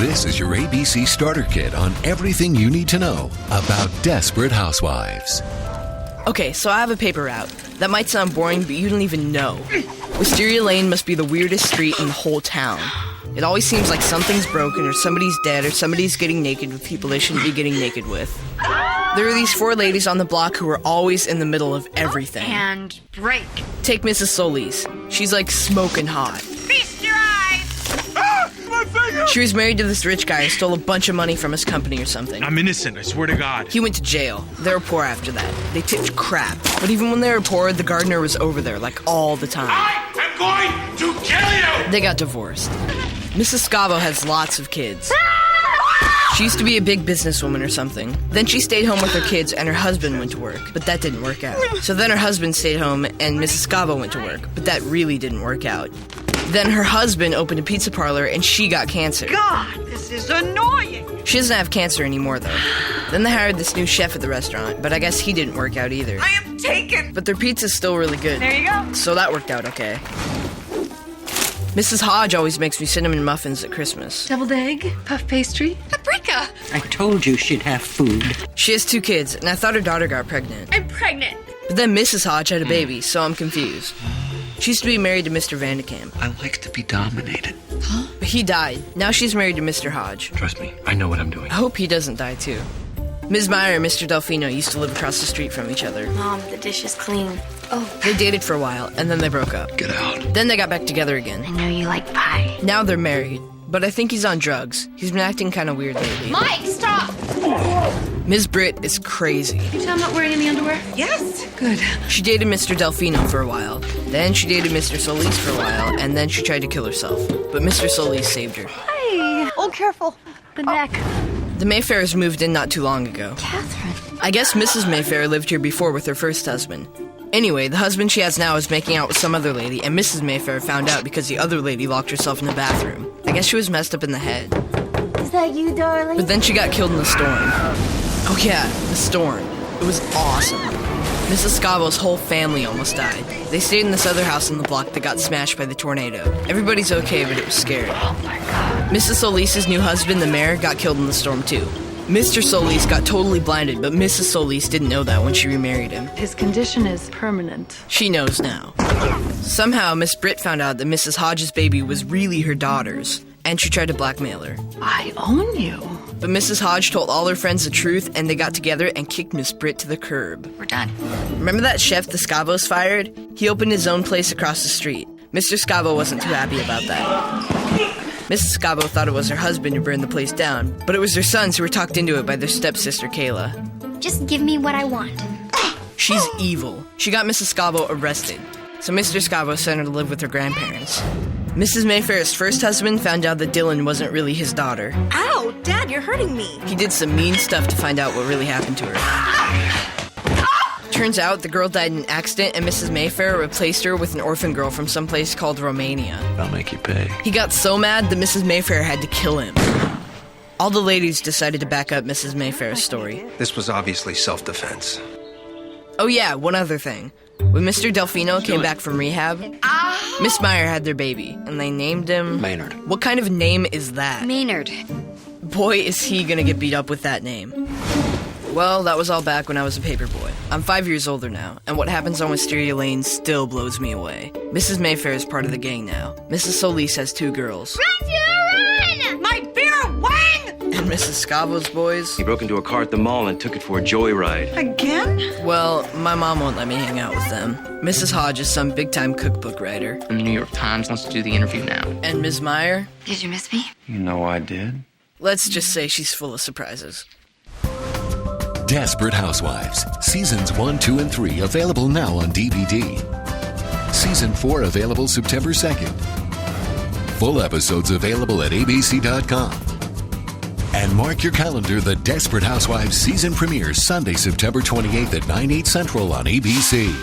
This is your ABC Starter Kit on everything you need to know about Desperate Housewives. Okay, so I have a paper route. That might sound boring, but you don't even know. Wisteria Lane must be the weirdest street in the whole town. It always seems like something's broken, or somebody's dead, or somebody's getting naked with people they shouldn't be getting naked with. There are these 4 ladies on the block who are always in the middle of everything. And break. Take Mrs. Solis. She's like smoking hot. Feast your eyes! My finger! She was married to this rich guy who stole a bunch of money from his company or something. I'm innocent, I swear to God. He went to jail. They were poor after that. They tipped crap. But even when they were poor, the gardener was over there, like, all the time. I am going to kill you! They got divorced. Mrs. Scavo has lots of kids. She used to be a big businesswoman or something. Then she stayed home with her kids and her husband went to work, but that didn't work out. So then her husband stayed home and Mrs. Scavo went to work, but that really didn't work out. Then her husband opened a pizza parlor and she got cancer. God, this is annoying! She doesn't have cancer anymore though. Then they hired this new chef at the restaurant, but I guess he didn't work out either. I am taken! But their pizza's still really good. There you go. So that worked out okay. Mrs. Hodge always makes me cinnamon muffins at Christmas. Deviled egg, puff pastry. Paprika! I told you she'd have food. She has 2 kids, and I thought her daughter got pregnant. I'm pregnant! But then Mrs. Hodge had a baby, so I'm confused. She used to be married to Mr. Vandekamp. I like to be dominated. But he died. Now she's married to Mr. Hodge. Trust me, I know what I'm doing. I hope he doesn't die too. Ms. Meyer and Mr. Delfino used to live across the street from each other. Mom, the dish is clean. Oh, They dated for a while, and then they broke up. Get out. Then they got back together again. I know you like pie. Now they're married, but I think he's on drugs. He's been acting kind of weird lately. Mike, stop! Ms. Britt is crazy. You tell I'm not wearing any underwear? Yes! Good. She dated Mr. Delfino for a while. Then she dated Mr. Solis for a while, and then she tried to kill herself. But Mr. Solis saved her. Hey! Oh, careful. The neck. The Mayfairs moved in not too long ago. Catherine. I guess Mrs. Mayfair lived here before with her first husband. Anyway, the husband she has now is making out with some other lady, and Mrs. Mayfair found out because the other lady locked herself in the bathroom. I guess she was messed up in the head. Is that you, darling? But then she got killed in the storm. Oh yeah, the storm. It was awesome. Mrs. Scavo's whole family almost died. They stayed in this other house in the block that got smashed by the tornado. Everybody's okay, but it was scary. Mrs. Solis's new husband, the mayor, got killed in the storm too. Mr. Solis got totally blinded, but Mrs. Solis didn't know that when she remarried him. His condition is permanent. She knows now. Somehow, Miss Britt found out that Mrs. Hodge's baby was really her daughter's, and she tried to blackmail her. I own you. But Mrs. Hodge told all her friends the truth, and they got together and kicked Miss Britt to the curb. We're done. Remember that chef the Scavos fired? He opened his own place across the street. Mr. Scavo wasn't too happy about that. Mrs. Scavo thought it was her husband who burned the place down, but it was their sons who were talked into it by their stepsister, Kayla. Just give me what I want. She's evil. She got Mrs. Scavo arrested, so Mr. Scavo sent her to live with her grandparents. Mrs. Mayfair's first husband found out that Dylan wasn't really his daughter. Ow! Dad, you're hurting me. He did some mean stuff to find out what really happened to her. Turns out the girl died in an accident and Mrs. Mayfair replaced her with an orphan girl from some place called Romania. I'll make you pay. He got so mad that Mrs. Mayfair had to kill him. All the ladies decided to back up Mrs. Mayfair's story. This was obviously self-defense. Oh yeah, one other thing. When Mr. Delfino came back from rehab, Miss Meyer had their baby, and they named him... Maynard. What kind of name is that? Maynard. Boy, is he gonna get beat up with that name. Well, that was all back when I was a paper boy. I'm 5 years older now, and what happens on Wisteria Lane still blows me away. Mrs. Mayfair is part of the gang now. Mrs. Solis has 2 girls. Run, Judah, run! My beer wang! And Mrs. Scavo's boys? He broke into a car at the mall and took it for a joyride. Again? Well, my mom won't let me hang out with them. Mrs. Hodge is some big-time cookbook writer. And the New York Times wants to do the interview now. And Ms. Meyer? Did you miss me? You know I did. Let's just say she's full of surprises. Desperate Housewives, Seasons 1, 2, and 3 available now on DVD. Season 4 available September 2nd. Full episodes available at abc.com. And mark your calendar, the Desperate Housewives season premiere Sunday, September 28th at 9/8 Central on ABC.